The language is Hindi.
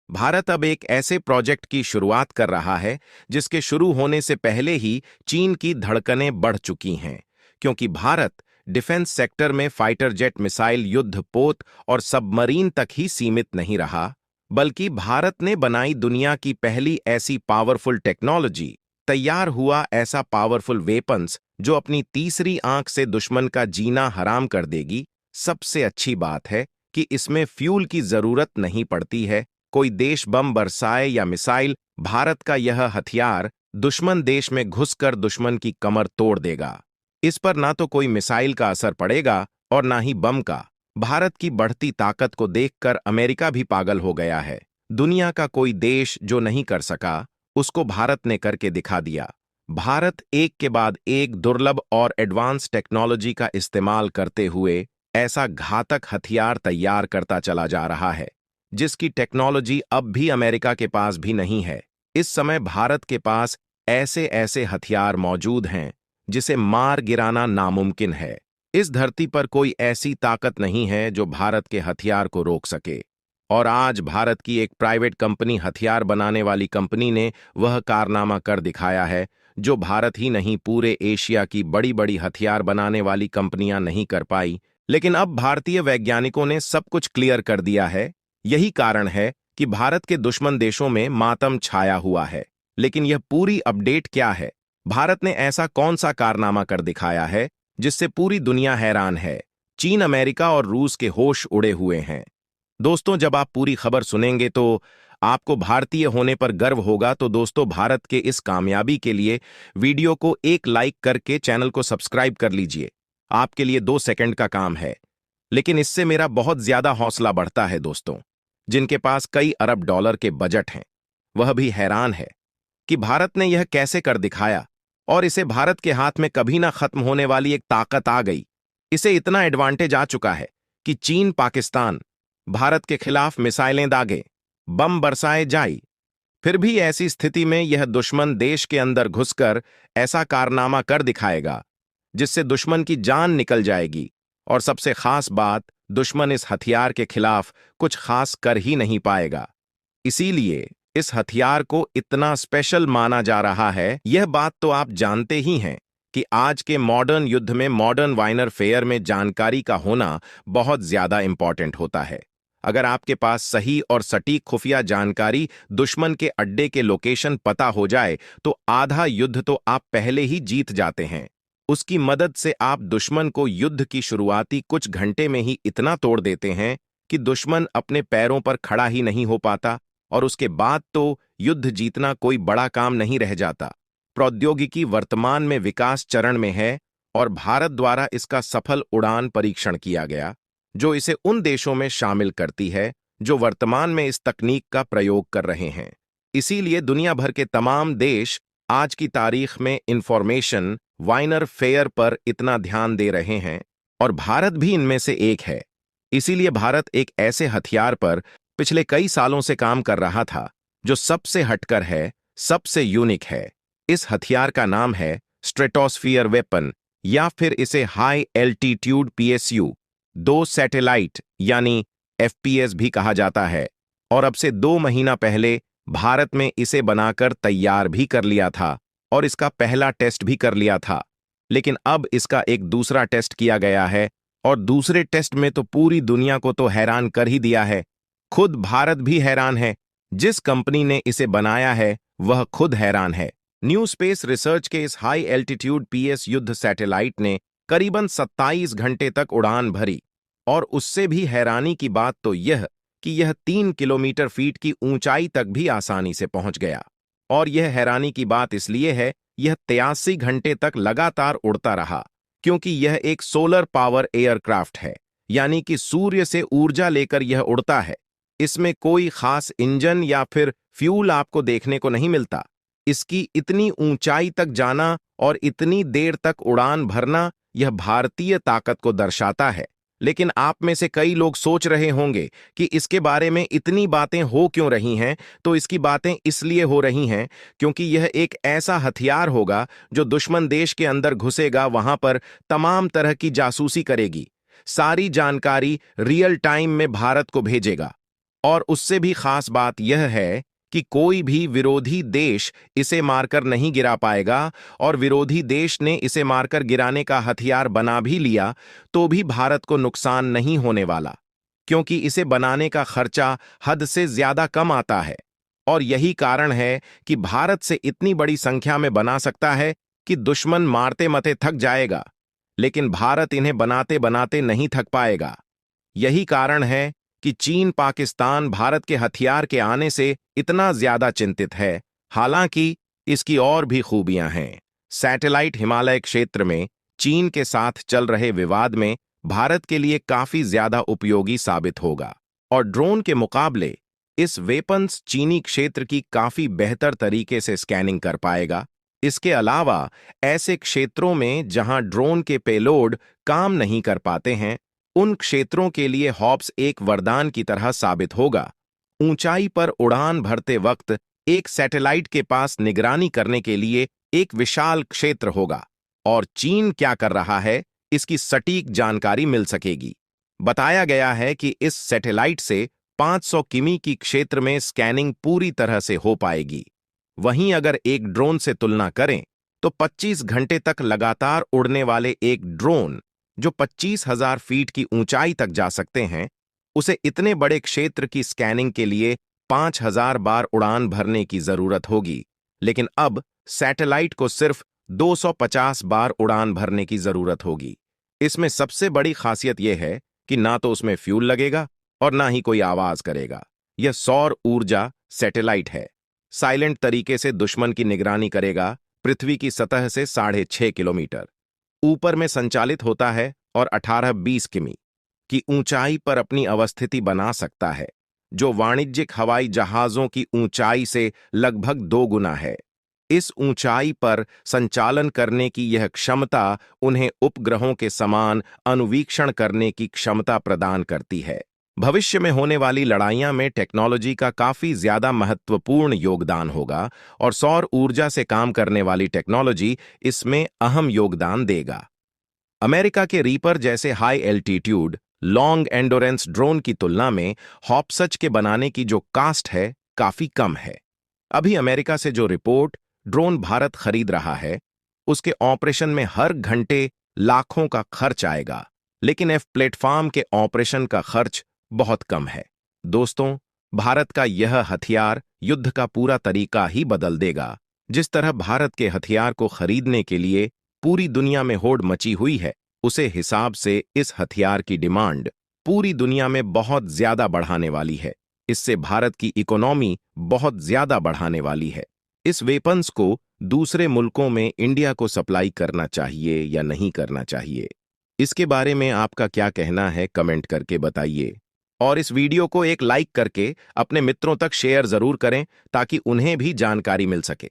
भारत अब एक ऐसे प्रोजेक्ट की शुरुआत कर रहा है जिसके शुरू होने से पहले ही चीन की धड़कनें बढ़ चुकी हैं, क्योंकि भारत डिफेंस सेक्टर में फाइटर जेट मिसाइल युद्धपोत और सबमरीन तक ही सीमित नहीं रहा, बल्कि भारत ने बनाई दुनिया की पहली ऐसी पावरफुल टेक्नोलॉजी, तैयार हुआ ऐसा पावरफुल वेपन्स जो अपनी तीसरी आंख से दुश्मन का जीना हराम कर देगी। सबसे अच्छी बात है कि इसमें फ्यूल की जरूरत नहीं पड़ती है। कोई देश बम बरसाए या मिसाइल, भारत का यह हथियार दुश्मन देश में घुसकर दुश्मन की कमर तोड़ देगा। इस पर ना तो कोई मिसाइल का असर पड़ेगा और ना ही बम का। भारत की बढ़ती ताकत को देखकर अमेरिका भी पागल हो गया है। दुनिया का कोई देश जो नहीं कर सका, उसको भारत ने करके दिखा दिया। भारत एक के बाद एक दुर्लभ और एडवांस टेक्नोलॉजी का इस्तेमाल करते हुए ऐसा घातक हथियार तैयार करता चला जा रहा है जिसकी टेक्नोलॉजी अब भी अमेरिका के पास भी नहीं है। इस समय भारत के पास ऐसे ऐसे हथियार मौजूद हैं जिसे मार गिराना नामुमकिन है। इस धरती पर कोई ऐसी ताकत नहीं है जो भारत के हथियार को रोक सके। और आज भारत की एक प्राइवेट कंपनी, हथियार बनाने वाली कंपनी ने वह कारनामा कर दिखाया है जो भारत ही नहीं, पूरे एशिया की बड़ी बड़ी हथियार बनाने वाली कंपनियां नहीं कर पाई। लेकिन अब भारतीय वैज्ञानिकों ने सब कुछ क्लियर कर दिया है। यही कारण है कि भारत के दुश्मन देशों में मातम छाया हुआ है। लेकिन यह पूरी अपडेट क्या है? भारत ने ऐसा कौन सा कारनामा कर दिखाया है जिससे पूरी दुनिया हैरान है? चीन, अमेरिका और रूस के होश उड़े हुए हैं। दोस्तों, जब आप पूरी खबर सुनेंगे तो आपको भारतीय होने पर गर्व होगा। तो दोस्तों, भारत के इस कामयाबी के लिए वीडियो को एक लाइक करके चैनल को सब्सक्राइब कर लीजिए। आपके लिए 2 सेकंड का काम है, लेकिन इससे मेरा बहुत ज्यादा हौसला बढ़ता है। दोस्तों, जिनके पास कई अरब डॉलर के बजट हैं, वह भी हैरान है कि भारत ने यह कैसे कर दिखाया। और इसे भारत के हाथ में कभी ना खत्म होने वाली एक ताकत आ गई। इसे इतना एडवांटेज आ चुका है कि चीन, पाकिस्तान भारत के खिलाफ मिसाइलें दागे, बम बरसाए जाए, फिर भी ऐसी स्थिति में यह दुश्मन देश के अंदर घुसकर ऐसा कारनामा कर दिखाएगा जिससे दुश्मन की जान निकल जाएगी। और सबसे खास बात, दुश्मन इस हथियार के खिलाफ कुछ खास कर ही नहीं पाएगा। इसीलिए इस हथियार को इतना स्पेशल माना जा रहा है। यह बात तो आप जानते ही हैं कि आज के मॉडर्न युद्ध में, मॉडर्न वारफेयर फेयर में जानकारी का होना बहुत ज्यादा इंपॉर्टेंट होता है। अगर आपके पास सही और सटीक खुफिया जानकारी, दुश्मन के अड्डे के लोकेशन पता हो जाए, तो आधा युद्ध तो आप पहले ही जीत जाते हैं। उसकी मदद से आप दुश्मन को युद्ध की शुरुआती कुछ घंटे में ही इतना तोड़ देते हैं कि दुश्मन अपने पैरों पर खड़ा ही नहीं हो पाता। और उसके बाद तो युद्ध जीतना कोई बड़ा काम नहीं रह जाता। प्रौद्योगिकी वर्तमान में विकास चरण में है और भारत द्वारा इसका सफल उड़ान परीक्षण किया गया, जो इसे उन देशों में शामिल करती है जो वर्तमान में इस तकनीक का प्रयोग कर रहे हैं। इसीलिए दुनिया भर के तमाम देश आज की तारीख में इंफॉर्मेशन वारफेयर पर इतना ध्यान दे रहे हैं, और भारत भी इनमें से एक है। इसीलिए भारत एक ऐसे हथियार पर पिछले कई सालों से काम कर रहा था जो सबसे हटकर है, सबसे यूनिक है। इस हथियार का नाम है स्ट्रेटोस्फियर वेपन, या फिर इसे हाई एल्टीट्यूड PSU 2 सैटेलाइट यानी FPS भी कहा जाता है। और अब से 2 महीना पहले भारत में इसे बनाकर तैयार भी कर लिया था और इसका पहला टेस्ट भी कर लिया था। लेकिन अब इसका एक दूसरा टेस्ट किया गया है, और दूसरे टेस्ट में तो पूरी दुनिया को तो हैरान कर ही दिया है। खुद भारत भी हैरान है। जिस कंपनी ने इसे बनाया है वह खुद हैरान है। न्यू स्पेस रिसर्च के इस हाई एल्टीट्यूड PS युद्ध सैटेलाइट ने करीबन 27 घंटे तक उड़ान भरी। और उससे भी हैरानी की बात तो यह कि यह 3 किलोमीटर फीट की ऊंचाई तक भी आसानी से पहुंच गया। और यह हैरानी की बात इसलिए है, यह 83 घंटे तक लगातार उड़ता रहा, क्योंकि यह एक सोलर पावर एयरक्राफ्ट है, यानी कि सूर्य से ऊर्जा लेकर यह उड़ता है। इसमें कोई खास इंजन या फिर फ्यूल आपको देखने को नहीं मिलता। इसकी इतनी ऊंचाई तक जाना और इतनी देर तक उड़ान भरना, यह भारतीय ताकत को दर्शाता है। लेकिन आप में से कई लोग सोच रहे होंगे कि इसके बारे में इतनी बातें हो क्यों रही हैं। तो इसकी बातें इसलिए हो रही हैं क्योंकि यह एक ऐसा हथियार होगा जो दुश्मन देश के अंदर घुसेगा, वहां पर तमाम तरह की जासूसी करेगी, सारी जानकारी रियल टाइम में भारत को भेजेगा। और उससे भी खास बात यह है कि कोई भी विरोधी देश इसे मारकर नहीं गिरा पाएगा, और विरोधी देश ने इसे मारकर गिराने का हथियार बना भी लिया तो भी भारत को नुकसान नहीं होने वाला, क्योंकि इसे बनाने का खर्चा हद से ज्यादा कम आता है। और यही कारण है कि भारत से इतनी बड़ी संख्या में बना सकता है कि दुश्मन मारते मते थक जाएगा, लेकिन भारत इन्हें बनाते बनाते नहीं थक पाएगा। यही कारण है कि चीन पाकिस्तान भारत के हथियार के आने से इतना ज्यादा चिंतित है। हालांकि इसकी और भी खूबियां हैं। सैटेलाइट हिमालय क्षेत्र में चीन के साथ चल रहे विवाद में भारत के लिए काफी ज्यादा उपयोगी साबित होगा, और ड्रोन के मुकाबले इस वेपन्स चीनी क्षेत्र की काफी बेहतर तरीके से स्कैनिंग कर पाएगा। इसके अलावा ऐसे क्षेत्रों में जहां ड्रोन के पेलोड काम नहीं कर पाते हैं, उन क्षेत्रों के लिए हॉप्स एक वरदान की तरह साबित होगा। ऊंचाई पर उड़ान भरते वक्त एक सैटेलाइट के पास निगरानी करने के लिए एक विशाल क्षेत्र होगा, और चीन क्या कर रहा है इसकी सटीक जानकारी मिल सकेगी। बताया गया है कि इस सैटेलाइट से 500 किमी की क्षेत्र में स्कैनिंग पूरी तरह से हो पाएगी। वहीं अगर एक ड्रोन से तुलना करें तो 25 घंटे तक लगातार उड़ने वाले एक ड्रोन जो 25,000 फीट की ऊंचाई तक जा सकते हैं, उसे इतने बड़े क्षेत्र की स्कैनिंग के लिए 5,000 बार उड़ान भरने की जरूरत होगी। लेकिन अब सैटेलाइट को सिर्फ 250 बार उड़ान भरने की जरूरत होगी। इसमें सबसे बड़ी खासियत यह है कि ना तो उसमें फ्यूल लगेगा और ना ही कोई आवाज करेगा। यह सौर ऊर्जा सैटेलाइट है। साइलेंट तरीके से दुश्मन की निगरानी करेगा। पृथ्वी की सतह से 6.5 किलोमीटर ऊपर में संचालित होता है और 18-20 किमी की ऊंचाई पर अपनी अवस्थिति बना सकता है, जो वाणिज्यिक हवाई जहाजों की ऊंचाई से लगभग 2 गुना है। इस ऊंचाई पर संचालन करने की यह क्षमता उन्हें उपग्रहों के समान अनुवीक्षण करने की क्षमता प्रदान करती है। भविष्य में होने वाली लड़ाइयां में टेक्नोलॉजी का काफी ज्यादा महत्वपूर्ण योगदान होगा, और सौर ऊर्जा से काम करने वाली टेक्नोलॉजी इसमें अहम योगदान देगा। अमेरिका के रीपर जैसे high altitude long endurance drone की तुलना में हॉप्सच के बनाने की जो कास्ट है काफी कम है। अभी अमेरिका से जो रिपोर्ट ड्रोन भारत खरीद रहा है, उसके ऑपरेशन में हर घंटे लाखों का खर्च आएगा, लेकिन एफ प्लेटफॉर्म के ऑपरेशन का खर्च बहुत कम है। दोस्तों, भारत का यह हथियार युद्ध का पूरा तरीका ही बदल देगा। जिस तरह भारत के हथियार को खरीदने के लिए पूरी दुनिया में होड़ मची हुई है, उसे हिसाब से इस हथियार की डिमांड पूरी दुनिया में बहुत ज्यादा बढ़ाने वाली है। इससे भारत की इकोनॉमी बहुत ज्यादा बढ़ाने वाली है। इस वेपन्स को दूसरे मुल्कों में इंडिया को सप्लाई करना चाहिए या नहीं करना चाहिए, इसके बारे में आपका क्या कहना है कमेंट करके बताइए। और इस वीडियो को एक लाइक करके अपने मित्रों तक शेयर जरूर करें ताकि उन्हें भी जानकारी मिल सके।